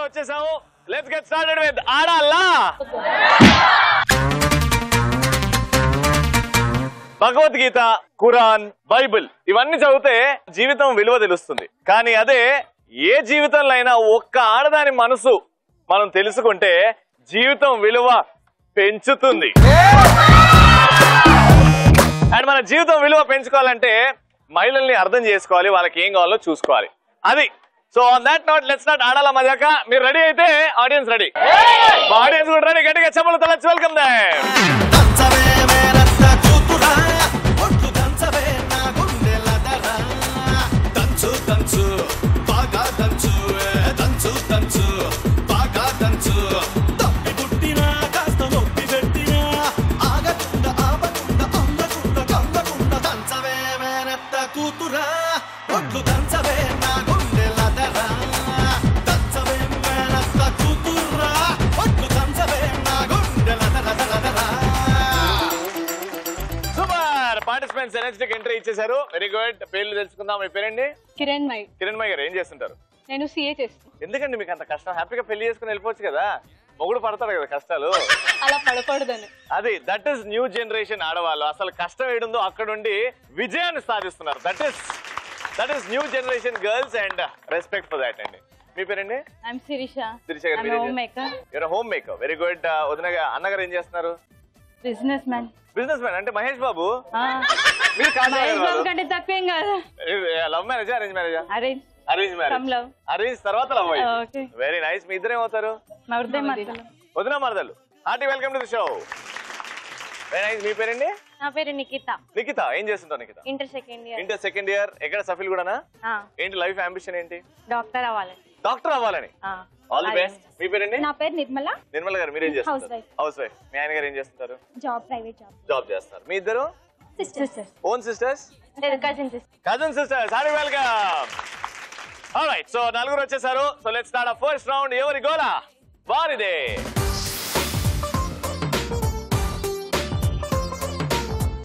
వచ్చేసాము. Let's get started with ఆడాలా. Bhagavad Gita, Quran, Bible ఇవన్నీ చదివితే జీవితం విలువ తెలుస్తుంది. కానీ అదే ఏ జీవితంలో అయినా ఒక్క ఆడదాని మనసు మనం తెలుసుకుంటే జీవితం విలువ పెంచుతుంది. అండ్ మన జీవితం విలువ పెంచుకోవాలంటే మహిళల్ని అర్థం చేసుకోవాలి, వాళ్ళకి ఏం కావాలో చూసుకోవాలి. అది so on that note let's start ఆడాలా మజాక. మీరు రెడీ అయితే ఆడియన్స్ రెడీ, ఆడియన్స్ కూడా రెడీ. గట్టిగా చెప్పలతో లెట్స్ వెల్కమ్ దెం. ఎంట్రీ ఇచ్చేసారు. Very good. పేర్లు తెలుసుకుందాం. మీ పేరండి? కిరణ్మయి. కిరణ్మయి గారు ఏం చేస్తుంటారు? నేను సీఏ చేస్తాను. ఎందుకండి మీకు అంత కష్టం? హ్యాపీగా పెళ్లి చేసుకుని వెళ్ళిపోవచ్చు కదా. మొగుడు పడతాడు కదా కష్టాలు. అలా పడకూడదని. అది దట్ ఈస్ న్యూ జనరేషన్ ఆడవాళ్ళు. అసలు కష్టం ఏడుందో అక్కడుండి విజయాన్ని సాధిస్తున్నారు. That is new generation girls and respect for that అండి. మీ పేరండి? ఐఎమ్ శిరీష. శిరీష గారు హోమ్ మేకర్. Very good. వదిన అన్నగారు ఏం చేస్తున్నారు? Business man. బిజినెస్ మ్యాన్ అంటే మహేష్ బాబు. మహేష్ బాబు కంటే తక్కువేం కాదు. లవ్ మ్యారేజా అరేంజ్ మ్యారేజా? Arrange marriage. అరేంజ్ తర్వాత లవ్ అయ్యి. Very nice. మీ ఇద్దరు ఏమవుతారు? వదిన మరదలు. Hearty welcome to the show. Very nice. మీ పేరండి? నా పేరు నిఖిత. నిఖిత ఏం చేస్తుంటావు? Nikhita inter second year. ఎక్కడ? సఫిల్ కూడానా? ఏంటి లైఫ్ అంబిషన్ ఏంటి? డాక్టర్ అవ్వాలని. All the best. మీ పేరండి? నా పేరు నిర్మల. నిర్మల గారు మీరేం చేస్తారు? House wife. మీ ఆయన గారు ఏం చేస్తుంటారు? ప్రైవేట్ జాబ్ చేస్తారు. మీ ఇద్దరు own sisters? Cousin sisters. Hearty welcome. Alright. So నలుగురు వచ్చేసారు. సో లెట్స్ స్టార్ట్ ఆ ఫస్ట్ రౌండ్. ఎవరి గోలా వారిదే.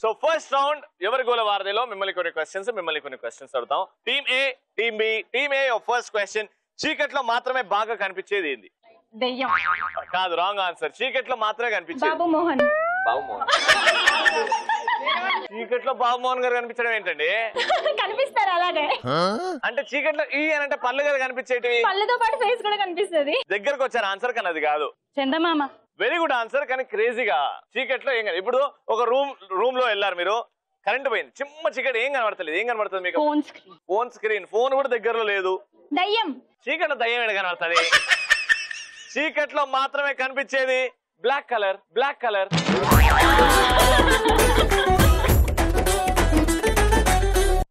సో ఫస్ట్ రౌండ్ ఎవరి గోల వారదేలో మిమ్మల్ని కొన్ని క్వశ్చన్స్ అడుగుతాం. టీమ్ ఏ, టీమ్ బి. టీమ్ ఏ ఫస్ట్ క్వశ్చన్. చీకట్లో మాత్రమే బాగా కనిపించేది ఏంది? దెయ్యం. కాదు, రాంగ్ ఆన్సర్. చీకట్లో మాత్రమే కనిపించేది బాబు మోహన్. చీకట్లో బాబుమోహన్ గారు కనిపించడం ఏంటండి? కనిపిస్తారు అలాగే. అంటే చీకట్లో ఈ అని అంటే పళ్ళు గారు కనిపించేటివి. పళ్ళతో పాటు ఫేస్ కూడా కనిపిస్తుంది. దగ్గరకు వచ్చారు ఆన్సర్, కానీ అది కాదు. చందమామ. Very good answer. కానీ క్రేజీగా చీకట్లో ఏం కాదు. ఇప్పుడు ఒక రూమ్ లో వెళ్ళారు మీరు, కరెంట్ పోయింది, చిమ్మ చీకటి, ఏం కనబడతలేదు. ఏం కనబడుతుంది మీకు? Phone screen. ఫోన్ కూడా దగ్గరలో లేదు. దయ్యం. చీకట్లో దయ్యం ఏడ కనబడుతుంది? చీకట్లో మాత్రమే కనిపించేది బ్లాక్ కలర్.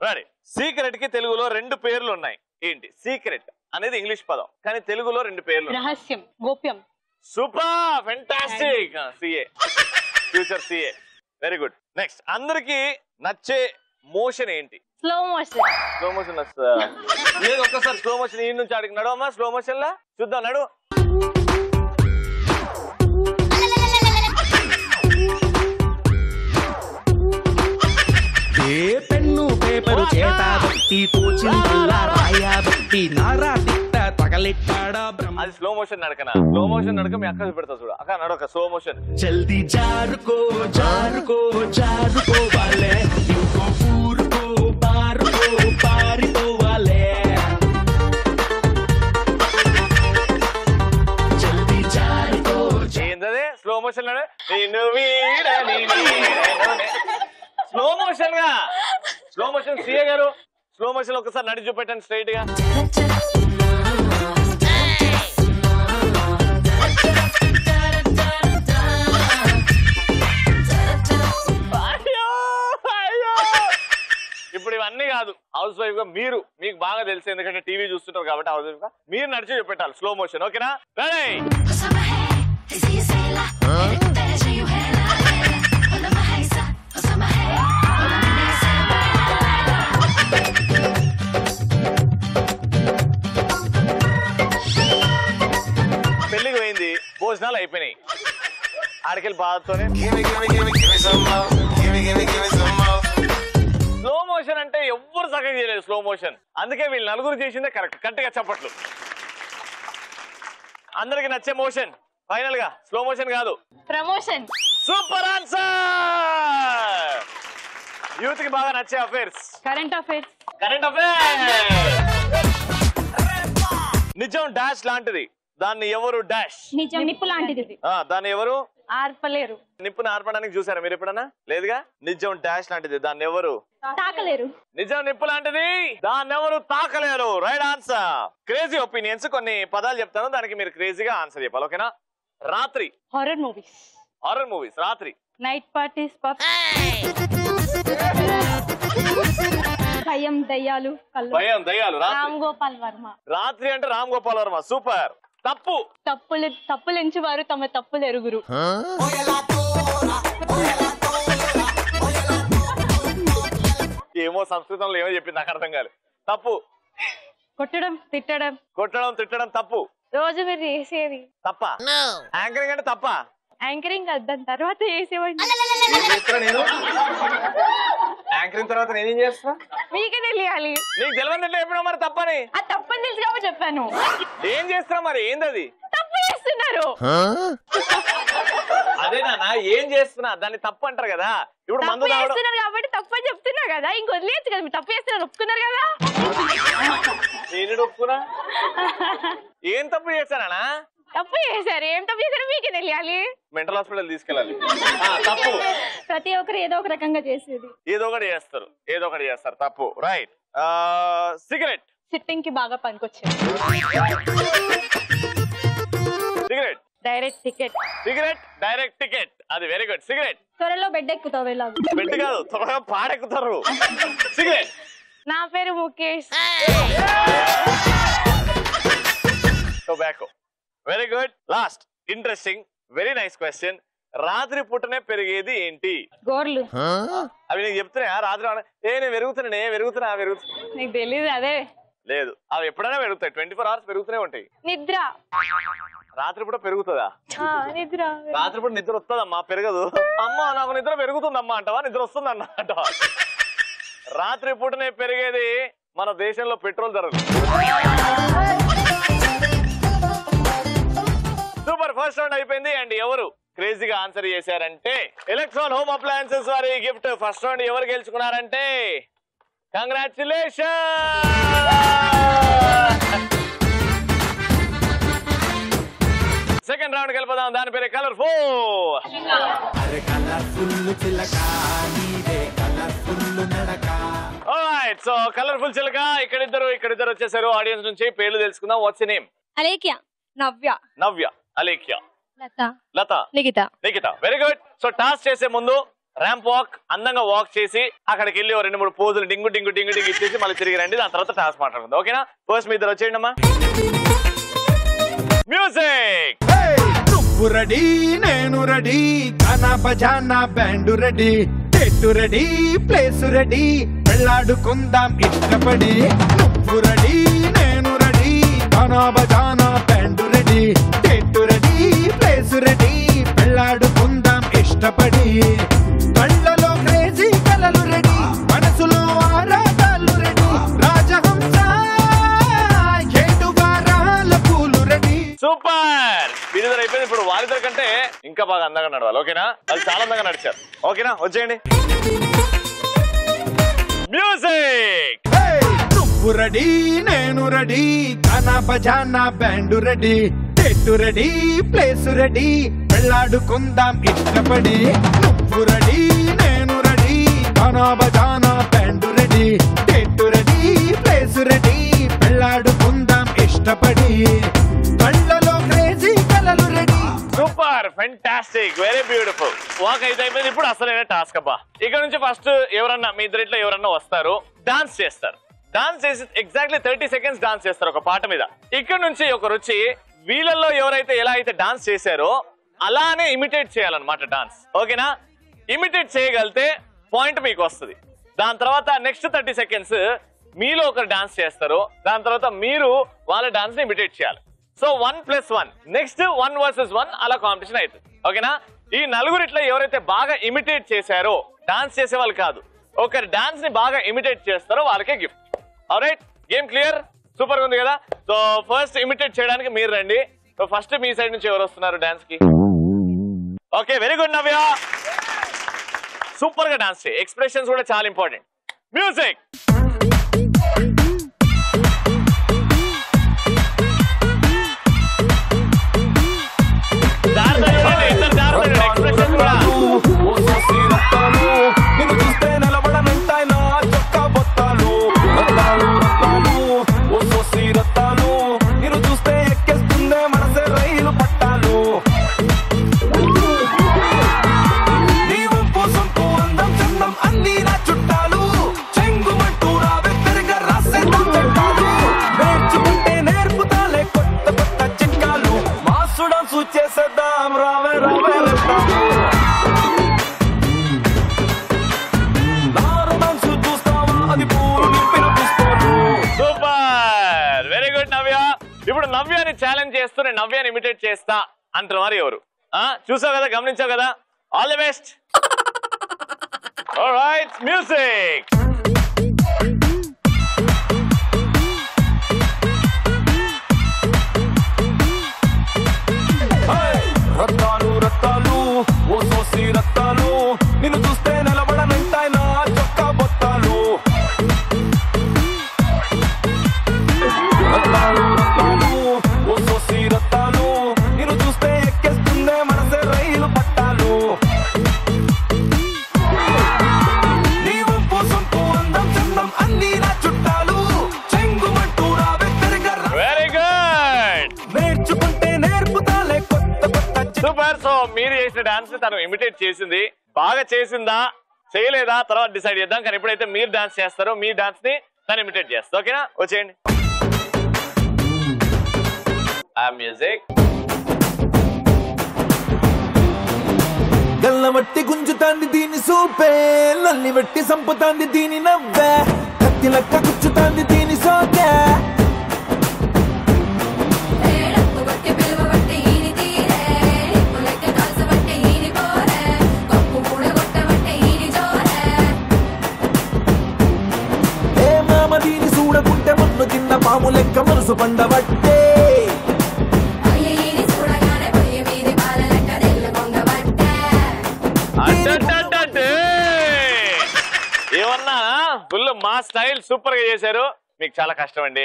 రెడీ. సీక్రెట్ కి తెలుగులో 2 పేర్లు ఉన్నాయి. ఏంటి? సీక్రెట్ అనేది ఇంగ్లీష్ పదం, కానీ తెలుగులో 2 పేర్లు. రహస్యం, గోప్యం. Super, fantastic. CA, future CA. Very good. Next, అందరికి నచ్చే మోషన్ ఏంటి? స్లో మోషన్ వస్తుందా? లేదు, ఒక్కసారి స్లో మోషన్ ఈ నుంచి అడిగి నడవమ్మా. స్లో మోషన్ లా చూద్దాం, నడు. పెన్ను పేపరు చేతబట్టి తోచిందల్లా రాయబట్టి నారా తిట్ట తగలెట్టాడా బ్రహ్మ. అది స్లో మోషన్ నడకనా? స్లో మోషన్ నడక మీ అక్క పెడతా చూడ. అక్క నడక స్లో మోషన్. జల్దీ జారుకో జారుకో జారుకోవాలే, ఇంకో ఊరుకో పారుకో పారిపోవాలే. జల్దీ జారుకో. ఏంటదే స్లో మోషన్ నడ? స్లో మోషన్ గా. Slow motion. సిఏ గారు స్లో మోషన్ ఒకసారి నడి చూపెట్టండి స్ట్రైట్ గా. ఇప్పుడు ఇవన్నీ కాదు. హౌస్ వైఫ్ గా మీకు బాగా తెలుసు, ఎందుకంటే టీవీ చూస్తుంటారు కాబట్టి. హౌస్ వైఫ్ గా మీరు నడిచి చూపెట్టాలి స్లో మోషన్. ఓకేనా? రెడీ. పెళ్లికి పోయింది, భోజనాలు అయిపోయినాయి, ఆడికెళ్ళి బాధతోనే స్లో మోషన్ అంటే ఎవ్వరు చక్కగా చేయలేదు స్లో మోషన్. అందుకే వీళ్ళు నలుగురు చేసిందే కరెక్ట్. కరెక్ట్గా చప్పట్లు. అందరికి నచ్చే మోషన్ ఫైనల్ గా స్లో మోషన్ కాదు ప్రమోషన్. Super answer. యూత్ కి బాగా నచ్చే affairs current affairs. Current affairs. నిజం డాష్ లాంటిది, దాన్ని ఎవరు డాష్. నిజం నిప్పు లాంటిది, దాన్ని ఎవరు ఆర్పలేరు. నిప్పుని ఆర్పడానికి చూసారా మీరు ఎప్పుడన్నా? లేదుగా. నిజం డాష్ లాంటిది, దాన్ని ఎవరు తాకలేరు. నిజం నిప్పు లాంటిది, దాన్ని ఎవరు తాకలేరు. Right answer. క్రేజీ ఒపీనియన్స్ కొన్ని పదాలు చెప్తాను, దానికి మీరు క్రేజీగా ఆన్సర్ చెప్పాలి. ఓకేనా? రాత్రి. Horror movies. Horror movies. రాత్రి. Night parties. భయం దయ్యాలు. భయం దయ్యాలు. రామ్ గోపాల్ వర్మ. రాత్రి అంటే రామ్ గోపాల్ వర్మ. సూపర్. తప్పు. తప్పులెంచి వారు తమ తప్పులు ఎరుగురు. ఏమో సంస్కృతంలో ఏమో చెప్పింది, నాకు అర్థం కాలేదు. తప్పు. కొట్టడం తిట్టడం. కొట్టడం తిట్టడం తప్పు. రోజు మీరు చేసేది తప్ప. యాంకరింగ్ అంటే తప్ప. యాంకరింగ్ దాని తర్వాత చేసేవాడిని. నేను యాంకరింగ్ తర్వాత నేనేం చేస్తా మీకే తెలియాలి. నీకు తెలియదంటే ఎప్పుడో మరి తప్పని. ఆ తప్పని తెలుసు కాబట్టి చెప్పాను. ఏం చేస్తున్నా మరి? ఏందది? తప్పు చేస్తున్నారు. అదేనా ఏం చేస్తున్నా దాన్ని తప్పు అంటారు కదా. ఇప్పుడు మందు చేస్తున్నారు కాబట్టి తప్పు అని చెప్తున్నా కదా, ఇంక వదిలేచ్చు కదా. మీరు తప్పు చేస్తున్నారు ఒప్పుకున్నారు కదా. నేను ఒప్పుకున్నా. ఏం తప్పు చేశానా? తప్పు చేశారు. ఏం తప్పు చేశారో మీకే తెలియాలి. మెంటల్ హాస్పిటల్ తీసుకెళ్ళాలి. తప్పు. ప్రతి ఒక్కరు ఏదో ఒక రకంగా చేసేది. ఏదో ఒకటి చేస్తారు, ఏదో ఒకటి చేస్తారు. తప్పు. రైట్. సిగరెట్. సిట్టింగ్ కి బాగా పనికొచ్చేది. Cigarette. Direct ticket. Cigarette direct ticket. అది వెరీ గుడ్. సిగరెట్. త్వరలో బెడ్ ఎక్కుతావు. బెడ్ కాదు, త్వరగా పాడెక్కుతారు. సిగరెట్. నా పేరు Mukesh. Tobacco. Very good. Last interesting very nice question. రాత్రి పుట్టనే పెరిగేది ఏంటి? గోర్లు. అవి నీకు చెప్తున్నా రాత్రి నేను పెరుగుతున్నా. నీకు తెలీదు. అదే లేదు, అవి ఎప్పుడైనా పెరుగుతాయి. 24 hours పెరుగుతూనే ఉంటాయి. నిద్ర. రాత్రి పూట పెరుగుతుందా? నిద్ర. రాత్రి పూట నిద్ర వస్తుందమ్మా, పెరగదు. అమ్మా నాకు నిద్ర పెరుగుతుందమ్మా అంటావా? నిద్ర వస్తుంది అన్న అంటావా? రాత్రి పూటనే పెరిగేది మన దేశంలో పెట్రోల్ ధరలు. సూపర్. ఫస్ట్ రౌండ్ అయిపోయింది. అండ్ ఎవరు క్రేజీగా ఆన్సర్ చేశారంటే ఎలక్ట్రాన్ హోమ్ అప్లయన్సెస్ వారి గిఫ్ట్. ఫస్ట్ రౌండ్ ఎవరు గెలుచుకున్నారంటే కంగ్రాచులేషన్. సెకండ్ రౌండ్ గెలుపుదాం. దాని పేరు కలర్ఫుల్. ఆల్రైట్, సో కలర్ఫుల్ చిలక ఇక్కడిద్దరు వచ్చేసారు. ఆడియన్స్ నుంచి పేర్లు తెలుసుకుందాం. What's your name? Alekhya. Navya. Navya. Alekhya. Latha. Nikhita. Very good. So task చేసే ముందు ర్యాంప్ వాక్ అందంగా వాక్ చేసి అక్కడికి వెళ్ళి 2-3 పోజులు డింగు డింగు డింగు డింగు ఇచ్చేసి మళ్ళీ తిరిగి రండి. దాని తర్వాత టాస్క్ మాట్లాడుకుందాం. ఓకేనా? ఫస్ట్ మీ ఇద్దరు వచ్చేయండి అమ్మా. మ్యూజిక్. నువ్వు రెడీ, నేను రెడీ, గానా బజానా బ్యాండ్ రెడీ, చెట్టు రెడీ, ప్లేస్ రెడీ, వెళ్ళాడుకుందాం ఇష్టపడి. నువ్వు రెడీ, నేను రెడీ, గానా బజానా బ్యాండ్ రెడీ, చెట్టు రెడీ, ప్లేస్ రెడీ, వెళ్ళాడుకుందాం ఇష్టపడి. కళ్ళలో క్రేజీ కలలు రెడీ, మనసులో ఆరాటాలు రెడీ, రాజహంస ఏడు వారాల పూలు రెడీ. సూపర్. వీరిద్దరు అయిపోయింది. ఇప్పుడు వారిద్దరి కంటే ఇంకా బాగా అందంగా నడవాలి. ఓకేనా? వాళ్ళు చాలా అందంగా నడిచారు. ఓకేనా? వచ్చేయండి. మ్యూజిక్. నువ్వు రెడీ, నేను రెడీ, గానా బజానా బ్యాండ్ రెడీ, చెట్టు రెడీ, ప్లేస్ రెడీ, వెళ్ళాడుకుందాం ఇష్టపడి. నువ్వు రెడీ, నేను రెడీ, గానా బజానా బ్యాండ్ రెడీ, చెట్టు రెడీ, ప్లేస్ రెడీ, వెళ్ళాడుకుందాం ఇష్టపడి. కళ్ళలో క్రేజీ కలలు ready. Super. Fantastic. Very beautiful. Walk అయితే అయిపోయింది. ఇప్పుడు అసలైన టాస్క్ అబ్బా. ఇక్కడ నుంచి ఫస్ట్ ఎవరన్నా మీ ఇద్దరిట్లో ఎవరన్నా వస్తారు, డాన్స్ చేస్తారు. డాన్స్ చేసి ఎగ్జాక్ట్లీ 30 seconds డాన్స్ చేస్తారు ఒక పాట మీద. ఇక్కడ నుంచి ఒకరు వచ్చి వీళ్ళల్లో ఎవరైతే ఎలా అయితే డాన్స్ చేశారో అలానే ఇమిటేట్ చేయాలన్నమాట డాన్స్. ఓకేనా? ఇమిటేట్ చేయగలితే పాయింట్ మీకు వస్తుంది. దాని తర్వాత నెక్స్ట్ 30 seconds మీలో ఒకరు డాన్స్ చేస్తారు. దాని తర్వాత మీరు వాళ్ళ డాన్స్ ని ఇమిటేట్ చేయాలి. సో 1+1 నెక్స్ట్ 1 versus 1 అలా కాంపిటీషన్ అవుతుంది. ఓకేనా? ఈ నలుగురిట్లో ఎవరైతే బాగా ఇమిటేట్ చేశారో, డాన్స్ చేసే వాళ్ళు కాదు, ఒకరి డాన్స్ ని బాగా ఇమిటేట్ చేస్తారో వాళ్ళకే gift. Alright, game clear? Super గా ఉంది కదా? సో ఫస్ట్ ఇమిటేట్ చేయడానికి మీరు రండి. ఫస్ట్ మీ సైడ్ నుంచి ఎవరు వస్తున్నారు డాన్స్ కి? ఓకే, వెరీ గుడ్ నవ్య, సూపర్ గా డాన్స్ చేయి. ఎక్స్ప్రెషన్స్ కూడా చాలా ఇంపార్టెంట్. మ్యూజిక్. ఇప్పుడు నవ్యాన్ని ఛాలెంజ్ చేస్తూ నేను నవ్యాన్ని ఇమిటేట్ చేస్తా అంటున్నారు ఎవరు? చూసావు కదా, గమనించావు కదా. All the best. Alright, music. Rattalu Rattalu ఓ సోసి రత్తాలు, నిన్ను చూస్తే నిలబడనంటాయి నా చొక్కా బొత్తాలు. రత్తాలు రత్తాలు ఓ సోసి రత్తాలు, నిన్ను చూస్తే ఎక్కేస్తుందే మనసే రైలు పట్టాలు. నీ వంపు సొంపు అందం చందం అన్ని నా చుట్టాలు, చెంగుమంటూ రావే తిరిగా. వెరీ గుడ్, నేర్చుకుంటే నేర్పుతాలే కొత్త కొత్త. సూపర్. సో మీరు చేసిన డాన్స్ తను ఇమిటేట్ చేసింది, బాగా చేసిందా చేయలేదా తర్వాత డిసైడ్ చేద్దాం. కానీ ఎప్పుడైతే మీరు డాన్స్ చేస్తారో మీ డాన్స్ ని తను ఇమిటేట్ చేస్తారు. ఓకేనా? వచ్చేయండి. మ్యూజిక్. గల్లమట్టి గుంజుతాంది దీని సూపే, లల్లి వెట్టి సంపుతాంది దీని నవ్వే, కత్తి లెక్క గుచ్చుతాంది దీని సోకే. ఏ మామ దీని చూడకుంటే మన్ను తిన్న పాము లెక్క మనసు పండబట్టే. ఏమన్నా ఫుల్ మా స్టైల్ సూపర్ గా చేశారు. మీకు చాలా కష్టం అండి.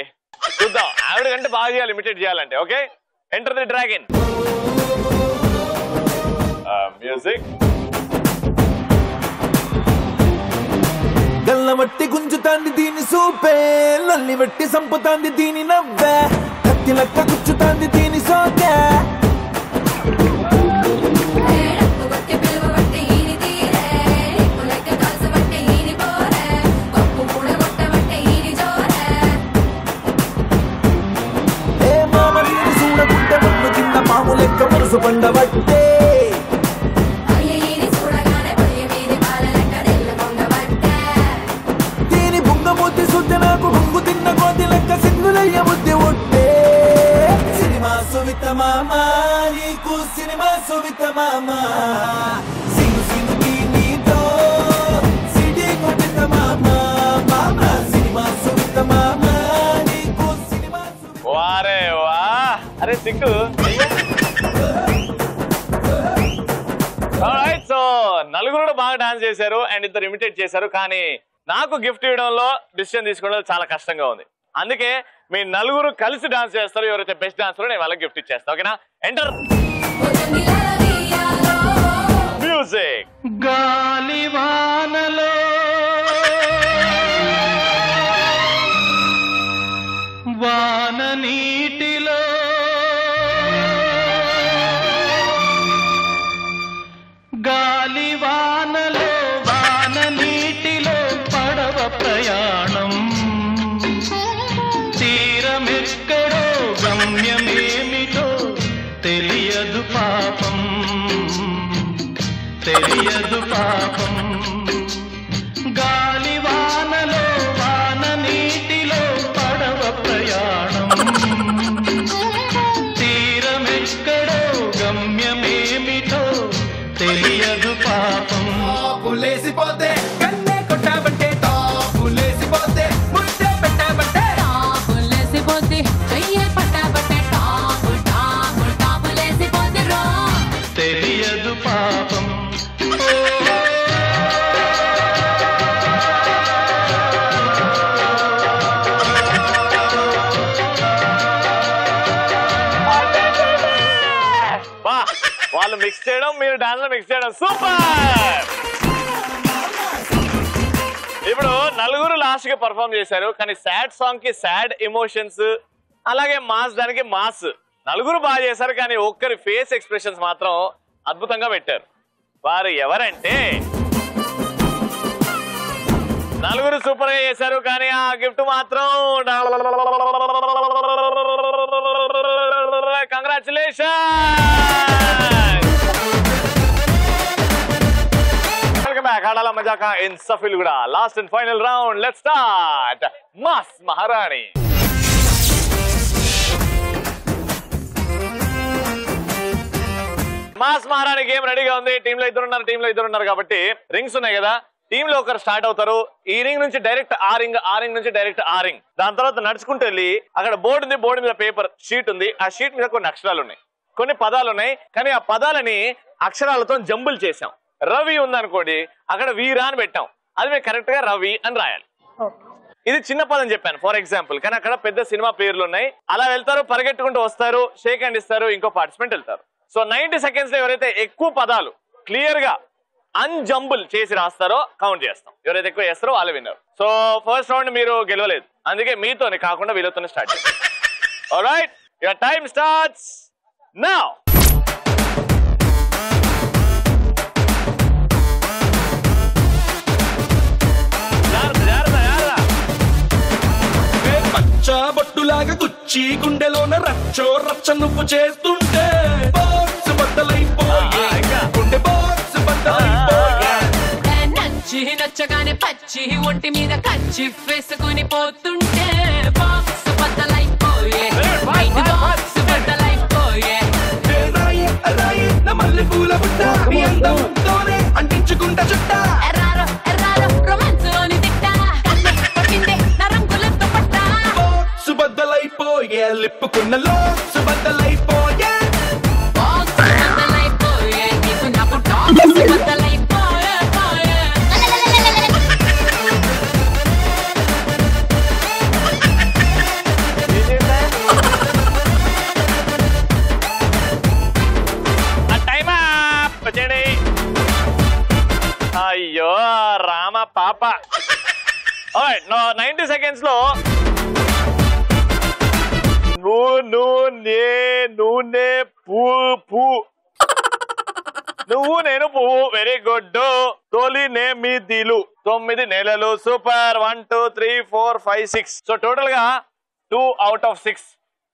చూద్దాం ఆవిడ కంటే బాగా చేయాలి, ఇమిటేట్ చేయాలంటే. Okay, enter the dragon. Music. గల్లమట్టి గుంజుతాంది దీని సూపే, లల్లి వెట్టి సంపుతాంది దీని నవ్వే, కత్తి లెక్క గుచ్చుతాంది దీని సోకే. ఏ మామ దీని చూడకుంటే మన్ను కింద పాము లెక్క మనసు పండబట్టే. బుద్ధి శుద్ధి నాకు బొంగు తిన్న కోతి లెక్క సిగ్గులయ్య బుద్ధి ఉంటే. సినిమా సువిత మామ నీకు సినిమా సువిత మామ, సిను సినుకి నీతో సిటీ కొట్టిత మామ, మామ సినిమా సువిత మామ నీకు సినిమా సువిత. వారే వా, అరే సిగ్గు. ఆల్రైట్, సో నలుగురు బాగా డాన్స్ చేశారు అండ్ ఇద్దరు ఇమిటేట్ చేశారు. కానీ నాకు గిఫ్ట్ ఇవ్వడంలో డిసిషన్ తీసుకోవడం చాలా కష్టంగా ఉంది. అందుకే మీ నలుగురు కలిసి డాన్స్ చేస్తారు. ఎవరైతే బెస్ట్ డాన్సరో నేను వాళ్ళకి గిఫ్ట్ ఇచ్చేస్తా. ఓకేనా? Enter music. గాలివానలో వాన నీటిలో గాలివానలో వాన నీటిలో పడవ ప్రయాణం, తీరమెక్కడో గమ్యమేమిటో తెలియదు పాపం, తెలియదు పాపం. గాలివానలో వాన నీటిలో పడవ ప్రయాణం, తీరమెక్కడో గమ్యమేమిటో తెలియదు పాపం. పులేసిపోతే కన్నే కొట్టాబంటే తాపులేసిపోతే ముద్దే పెట్టాబంటే తాపులేసిపోతే చెయ్యే పట్టాబంటే తాపు తాపు వాళ్ళు మిక్స్ చేయడం, మీరు డాన్స్ లో మిక్స్ చేయడం. సూపర్. ఇప్పుడు నలుగురు లాస్ట్ గా పర్ఫామ్ చేశారు, కానీ సాడ్ సాంగ్ కి సాడ్ ఎమోషన్స్, అలాగే మాస్ దానికి మాస్. నలుగురు బాగా చేశారు, కానీ ఒక్కరి ఫేస్ ఎక్స్ప్రెషన్స్ మాత్రం అద్భుతంగా పెట్టారు. వారు ఎవరంటే నలుగురు సూపర్ గా చేశారు, కానీ ఆ గిఫ్ట్ మాత్రం కంగ్రాచులేషన్. Welcome back. ఆడాల మజాకా ఇన్ సఫిల్ కూడా last and final round. Let's start. Mass Maharani. Mass Maharani game రెడీగా ఉంది. టీమ్ లో ఇద్దరు ఉన్నారు కాబట్టి రింగ్స్ ఉన్నాయి కదా. టీమ్ లో ఒకరు స్టార్ట్ అవుతారు. ఈ రింగ్ నుంచి డైరెక్ట్ ఆ రింగ్ నుంచి డైరెక్ట్ ఆ రింగ్. దాని తర్వాత నడుచుకుంటూ వెళ్ళి అక్కడ బోర్డు ఉంది, బోర్డు మీద పేపర్ షీట్ ఉంది. ఆ షీట్ మీద కొన్ని అక్షరాలు ఉన్నాయి, కొన్ని పదాలు ఉన్నాయి. కానీ ఆ పదాలని అక్షరాలతో జంబుల్ చేసాం. రవి ఉందనుకోండి, అక్కడ వీరా అని పెట్టాం. అది మేము కరెక్ట్ గా రవి అని రాయాలి. ఇది చిన్న పదం చెప్పాను ఫర్ ఎగ్జాంపుల్, కానీ అక్కడ పెద్ద సినిమా పేర్లు ఉన్నాయి. అలా వెళ్తారు, పరిగెట్టుకుంటూ వస్తారు, షేక్ హ్యాండ్ ఇస్తారు, ఇంకో పార్టిసిపెంట్ వెళ్తారు. సో 90 సెకండ్స్ లో ఎవరైతే ఎక్కువ పదాలు క్లియర్ గా అన్జంబుల్ చేసి రాస్తారో కౌంట్ చేస్తాం. ఎవరైతే ఎక్కువ చేస్తారో వాళ్ళు విన్నారు. సో ఫస్ట్ రౌండ్ మీరు గెలవలేదు, అందుకే మీతోనే కాకుండా వీళ్ళతోనే స్టార్ట్ చేస్తాం. Alright, your time starts now. బొట్టులాగా గుచ్చి గుండెలోన రచ్చో రచ్చ నువ్వు చేస్తుంటే బాక్స్ బద్దలైపోయే, గుండె బాక్స్ బద్దలైపోయే. నచ్చగానే పచ్చి ఒంటి మీద కచ్చి వేసుకుని పోతుంటే బాక్స్ బద్దలైపోయే, బాక్స్ బద్దలైపోయే. రాయి నా మల్లె పూల బుట్ట నీ అందంతోనే అంటించుకుంటా చుట్ట. ఎర్రారో ఎర్రారో రొమాన్స్ లోని తిట్ట కన్నే పట్టిందే నా రంగులతో పట్ట. బాక్స్ బద్దలైపోయే, లిప్పుకున్న లోక్స్ బద్దలైపోయే. బాక్స్ బద్దలైపోయే, నీకు నాకు టాక్స్ బద్దలైపోయే పోయే. అయ్యో రామ పాప. 90 సెకండ్స్ లో నూనె నువ్వు నేను పువ్వు. Very good. తొలి నేమిదిలు 9 నెలలు. సూపర్. 1 2 3 4 5 6. సో టోటల్ గా 2 out of 6,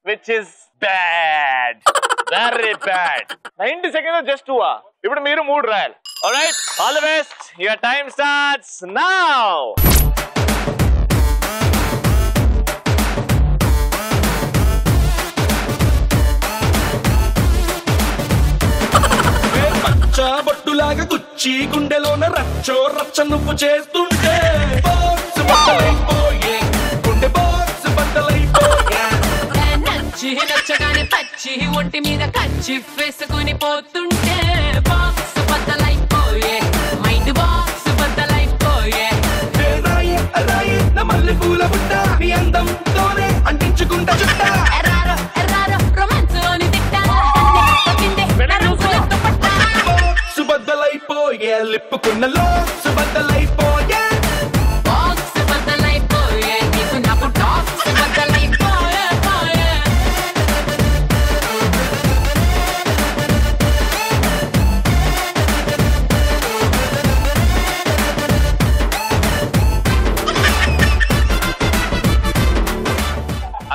which is bad, very bad. 90 seconds just 2. ఇప్పుడు మీరు 3 రాయాలి. Alright, all the best. Your time starts now. బొట్టులాగా గుచ్చి గుండెలోన రచ్చో రచ్చ నువ్వు చేస్తుంటే బాక్స్ బద్దలైపోయే, గుండె బాక్స్ బద్దలైపోయే. నచ్చగానే పచ్చి ఒంటి మీద కచ్చి వేసుకుని పోతుంటే బాక్స్ బద్దలైపోయే, మైండ్ బాక్స్ బద్దలైపోయే. రాయి నా మల్లె పూల బుట్ట నీ అందంతోనే అంటించుకుంటా చుట్ట. ఎర్రారో ఎర్రారో రొమాన్స్ లోని తిట్ట కన్నే పట్టిందే నా రంగులతో పట్ట. బాక్స్ బద్దలైపోయే, లిప్పుకున్న లోక్స్ బద్దలైపోయే. బాక్స్ బద్దలైపోయే, నీకు నాకు టాక్స్ బద్దలైపోయే పోయే.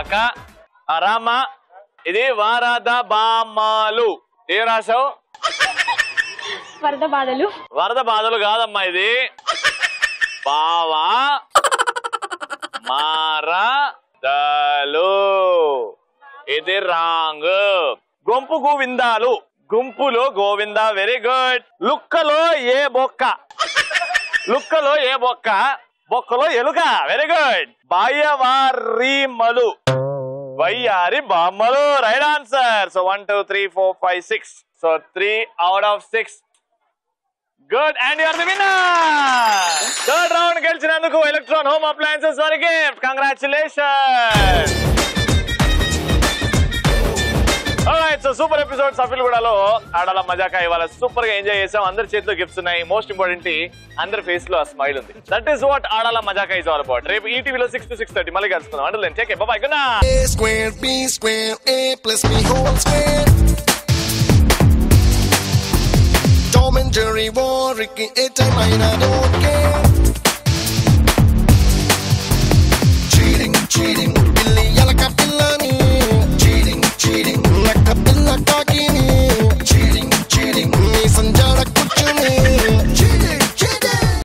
అక్క రామ, ఇది వారద బామాలు. ఏం రాసావు? వరద బాధలు. వరద బాధలు కాదమ్మా, ఇది బావా మారదలు. ఇది రాంగ్. గుంపు గోవిందాలు. గుంపులో గోవింద. Very good. లుక్కలో ఏ బొక్క. లుక్కలో ఏ బొక్క, బొక్కలో ఎలుక. Very good. బాయవారిమలు. వయ్యారి బామ్మలు. Right answer. So 1 2 3 4 5 6. So 3 out of 6. Good. And you are the winner. Third round గెలిచినందుకు ఎలక్ట్రాన్ హోమ్ అప్లయన్సెస్ వారి gift. Congratulation. So super episode సఫిల్గూడలో ఆడాల మజాకా ఇవాళ సూపర్ గా ఎంజాయ్ చేసాం. అందరి చేతిలో గిఫ్ట్స్ ఉన్నాయి. మోస్ట్ ఇంపార్టెంట్ అందరి ఫేస్ లో ఆ స్మైల్ ఉంది. దట్ ఈస్ వాట్ ఆడాల మజాకా ఇస్ ఆల్ అబౌట్. రేపు ఈటీవీలో 6 to 6:30 మళ్ళీ కలుసుకుందాం. అంటే take care, bye bye, good night. A square B square A plus B whole square. Tom and Jerry war, Ricky, 8 time I don't care.